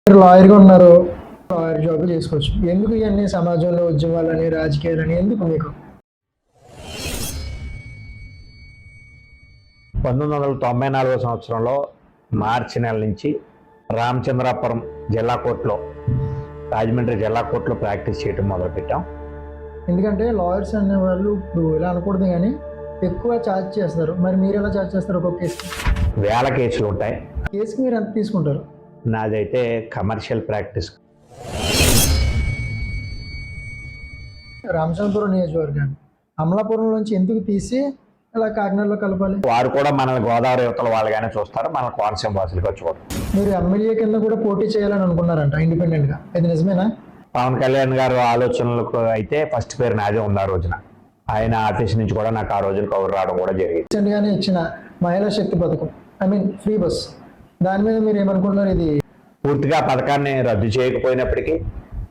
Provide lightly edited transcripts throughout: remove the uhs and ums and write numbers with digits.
మీరు లాయర్గా ఉన్నారు, లాయర్ జాబ్ చేసుకోవచ్చు. ఎందుకు ఇవన్నీ సమాజంలో ఉద్యమాలని రాజకీయాలని ఎందుకు మీకు? 1994 సంవత్సరంలో మార్చి నెల నుంచి రామచంద్రాపురం జిల్లా కోర్టులో, రాజమండ్రి జిల్లా కోర్టులో ప్రాక్టీస్ చేయడం మొదలుపెట్టాం. ఎందుకంటే లాయర్స్ అనేవాళ్ళు ఇప్పుడు ఇలా అనకూడదు కానీ ఎక్కువ ఛార్జ్ చేస్తారు. మరి మీరు ఎలా ఛార్జ్ చేస్తారు? ఒక్కొక్క కేసుకి వేల కేసులు ఉంటాయి. కేసుకి మీరు ఎంత తీసుకుంటారు? నాదైతే కమర్షియల్ ప్రాక్టీస్. రామచంద్రపురం నియోజకవర్గాన్ని అమలాపురం నుంచి ఎందుకు తీసి ఇలా కాకినాడలో కలపాలి? వారు కూడా మనల్ని గోదావరి యువతల వాళ్ళగానే చూస్తారు, మన కోనసీమ వాసులుగా చూడరు. మీరు ఎమ్మెల్యే కింద కూడా పోటీ చేయాలని అనుకున్నారంట ఇండిపెండెంట్గా, ఇది నిజమేనా? పవన్ కళ్యాణ్ గారు ఆలోచనలకు అయితే ఫస్ట్ పేరు నాదే ఉంది ఆ రోజున. ఆయన ఆఫీస్ నుంచి కూడా నాకు ఆ రోజున కవర్ రావడం కూడా జరిగింది. రీసెంట్గానే ఇచ్చిన మహిళా శక్తి పథకం, ఫ్రీ బస్, దాని మీద మీరు ఏమనుకుంటున్నారు? ఇది పూర్తిగా పథకాన్ని రద్దు చేయకపోయినప్పటికీ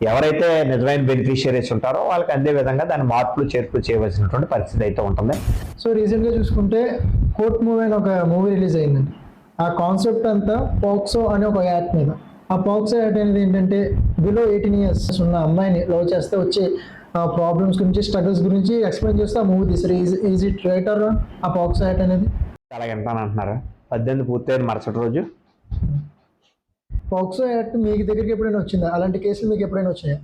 ఎవరైతే నిజమైన బెనిఫిషియరీస్ ఉంటారో వాళ్ళకి అందే విధంగా దాని మార్పులు చేర్పులు చేయవలసినటువంటి పరిస్థితి అయితే ఉంటుంది. సో రీసెంట్గా చూసుకుంటే కోర్ట్ మూవీ అని ఒక మూవీ రిలీజ్ అయిందండి. ఆ కాన్సెప్ట్ అంతా పోక్సో అనే ఒక యాక్ట్ మీద. ఆ పోక్సో యాక్ట్ అనేది ఏంటంటే బిలో 18 years ఉన్న అమ్మాయిని లవ్ చేస్తే వచ్చే ప్రాబ్లమ్స్ గురించి, స్ట్రగుల్స్ గురించి ఎక్స్ప్లెయిన్ చేస్తే ఆ మూవీ తీసారు. Is it right are wrong ఆ పోక్సో యాక్ట్ అనేది? అలాగే అంటున్నారా? 18 పూర్తయిన మరుసటి రోజు పోక్సో యాక్ట్ మీకు దగ్గరికి ఎప్పుడైనా వచ్చిందా? అలాంటి కేసులు మీకు ఎప్పుడైనా వచ్చాయా?